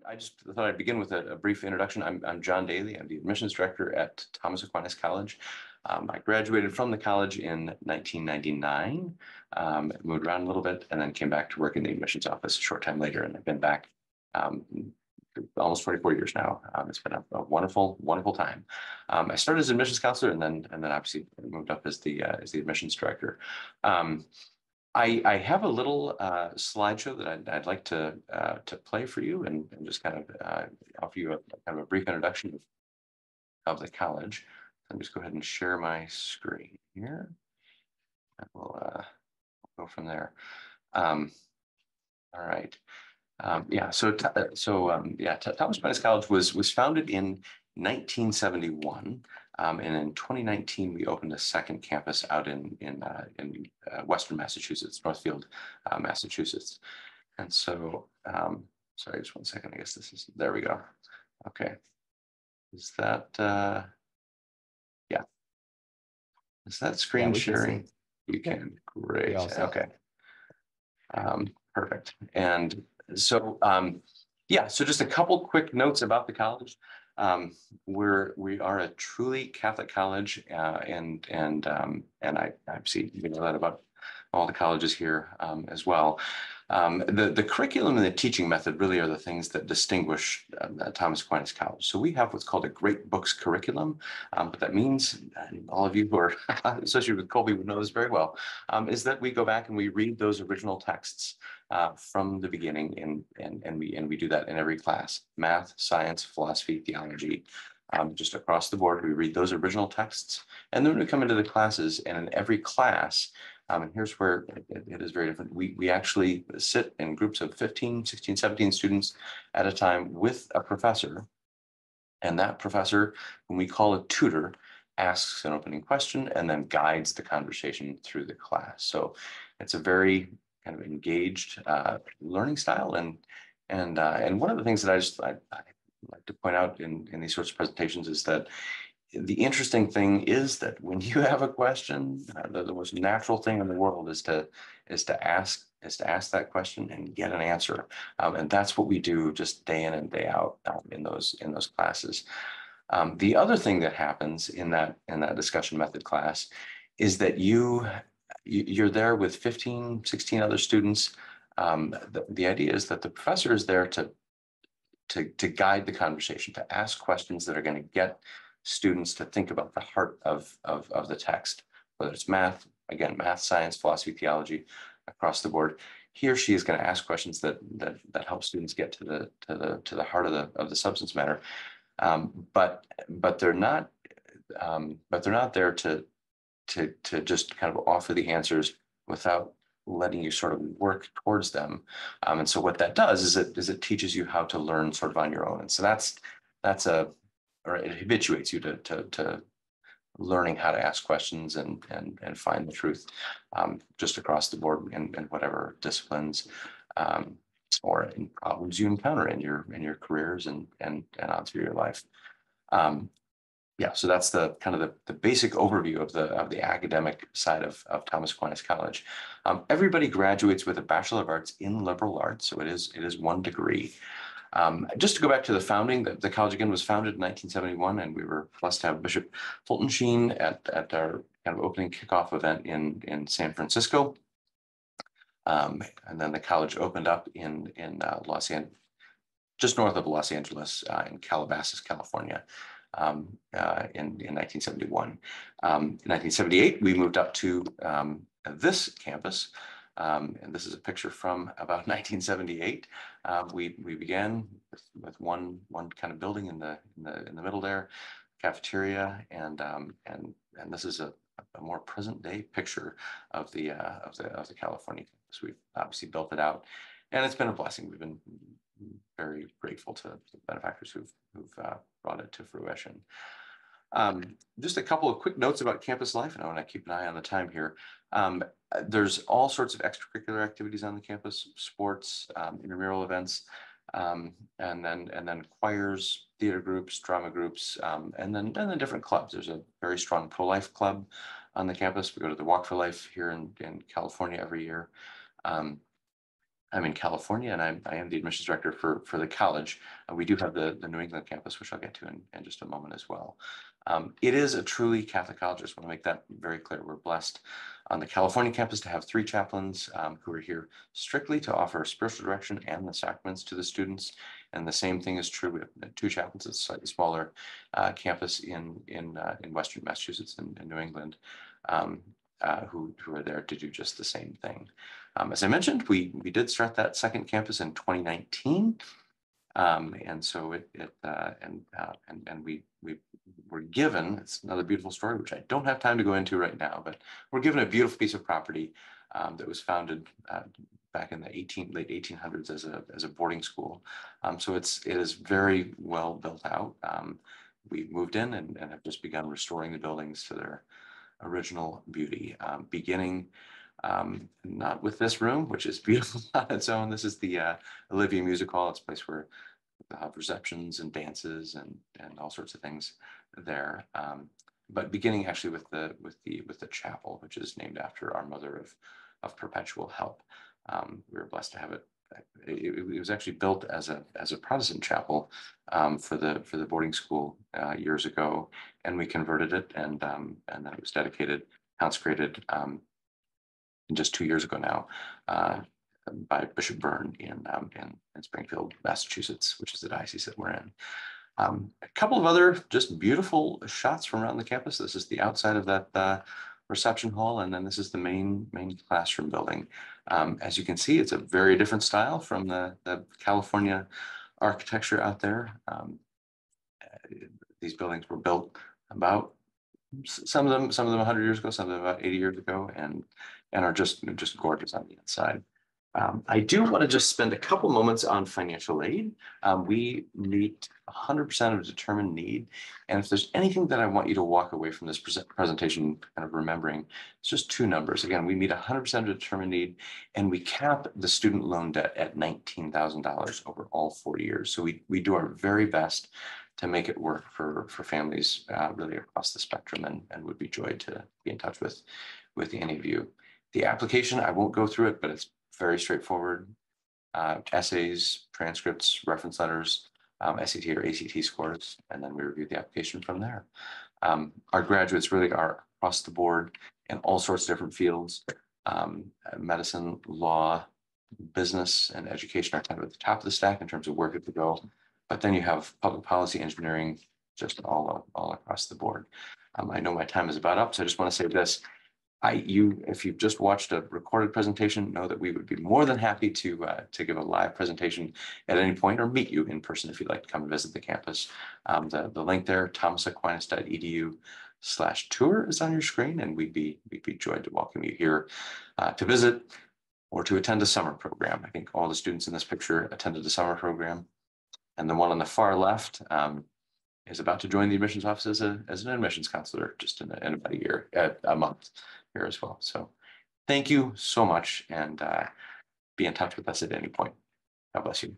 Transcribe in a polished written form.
I just thought I'd begin with a brief introduction. I'm John Daly. I'm the admissions director at Thomas Aquinas College. I graduated from the college in 1999, moved around a little bit, and then came back to work in the admissions office a short time later. And I've been back almost 24 years now. It's been a wonderful, wonderful time. I started as admissions counselor, and then obviously moved up as the admissions director. I have a little slideshow that I'd like to play for you and just kind of offer you kind of a brief introduction of the college. Let me just go ahead and share my screen here. And we'll go from there. All right. Thomas Aquinas College was founded in 1971, and in 2019 we opened a second campus out in Western Massachusetts, Northfield, Massachusetts. And so, sorry, just one second. I guess there we go. Okay, is that yeah? Is that screen sharing? You can. Great. Okay. Perfect. And so, so just a couple quick notes about the college. We are a truly Catholic college, and I see you know that about all the colleges here as well. The curriculum and the teaching method really are the things that distinguish Thomas Aquinas College. So we have what's called a great books curriculum. What that means, and all of you who are associated with Kolbe would know this very well, is that we go back and we read those original texts from the beginning, and we do that in every class: math, science, philosophy, theology. Just across the board, we read those original texts, and then we come into the classes, and in every class, and here's where it is very different. We actually sit in groups of 15, 16, 17 students at a time with a professor. And that professor, whom we call a tutor, asks an opening question and then guides the conversation through the class. So it's a very kind of engaged learning style. And one of the things that I like to point out in these sorts of presentations is that the interesting thing is that when you have a question, the most natural thing in the world is to ask that question and get an answer, and that's what we do just day in and day out in those classes. The other thing that happens in that discussion method class is that you're there with 15, 16 other students. The idea is that the professor is there to guide the conversation, to ask questions that are going to get students to think about the heart of the text, whether it's math, again, math, science, philosophy, theology, across the board. He or she is going to ask questions that help students get to the heart of the substance matter, but they're not there to just kind of offer the answers without letting you sort of work towards them. And so what that does is it teaches you how to learn sort of on your own. And so it habituates you to learning how to ask questions and find the truth just across the board in whatever disciplines or in problems you encounter in your careers and on through your life. So that's the kind of the basic overview of the academic side of Thomas Aquinas College. Everybody graduates with a Bachelor of Arts in Liberal Arts, so it is one degree. Just to go back to the founding, the college again was founded in 1971, and we were blessed to have Bishop Fulton Sheen at our kind of opening kickoff event in San Francisco. And then the college opened up in Los Angeles, just north of Los Angeles, in Calabasas, California, in 1971. In 1978, we moved up to this campus. And this is a picture from about 1978. We began with one kind of building in the middle there, cafeteria, and this is a more present day picture of the California campus. We've obviously built it out, and it's been a blessing. We've been very grateful to the benefactors who've brought it to fruition. Just a couple of quick notes about campus life, and I want to keep an eye on the time here. There's all sorts of extracurricular activities on the campus: sports, intramural events, and then choirs, theater groups, drama groups, and then different clubs. There's a very strong pro-life club on the campus. We go to the Walk for Life here in California every year. I'm in California, and I am the admissions director for the college. We do have the New England campus, which I'll get to in just a moment as well. It is a truly Catholic college. I just want to make that very clear. We're blessed on the California campus to have 3 chaplains who are here strictly to offer spiritual direction and the sacraments to the students. And the same thing is true. We have 2 chaplains at a slightly smaller campus in Western Massachusetts in New England. Who are there to do just the same thing. As I mentioned, we did start that second campus in 2019, and so we were given, it's another beautiful story which I don't have time to go into right now, but we're given a beautiful piece of property that was founded back in the late 1800s as a boarding school. So it is very well built out. We moved in and have just begun restoring the buildings to their original beauty, beginning not with this room, which is beautiful on its own. This is the Olivia Music Hall. It's a place where they'll have receptions and dances and all sorts of things there. But beginning actually with the chapel, which is named after our Mother of Perpetual Help. We were blessed to have it. It was actually built as a Protestant chapel for the boarding school years ago, and we converted it, and then it was dedicated, consecrated just 2 years ago now by Bishop Byrne in Springfield, Massachusetts, which is the diocese that we're in. A couple of other just beautiful shots from around the campus. This is the outside of that reception hall, and then this is the main classroom building. As you can see, it's a very different style from the California architecture out there. These buildings were built about, some of them 100 years ago, some of them about 80 years ago, and are just gorgeous on the inside. I do want to just spend a couple moments on financial aid. We meet 100% of determined need. And if there's anything that I want you to walk away from this presentation kind of remembering, it's just 2 numbers. Again, we meet 100% of determined need, and we cap the student loan debt at $19,000 over all 4 years. So we do our very best to make it work for families really across the spectrum, and would be joyed to be in touch with any of you. The application, I won't go through it, but it's very straightforward. Essays, transcripts, reference letters, SAT or ACT scores, and then we review the application from there. Our graduates really are across the board in all sorts of different fields. Medicine, law, business, and education are kind of at the top of the stack in terms of where people go. But then you have public policy, engineering, just all across the board. I know my time is about up, so I just want to say this. If you've just watched a recorded presentation, know that we would be more than happy to give a live presentation at any point, or meet you in person if you'd like to come and visit the campus. The link there, thomasaquinas.edu/tour, is on your screen, and we'd be joyed to welcome you here to visit or to attend a summer program. I think all the students in this picture attended a summer program, and the one on the far left is about to join the admissions office as an admissions counselor just in about a month here as well. So thank you so much, and be in touch with us at any point. God bless you.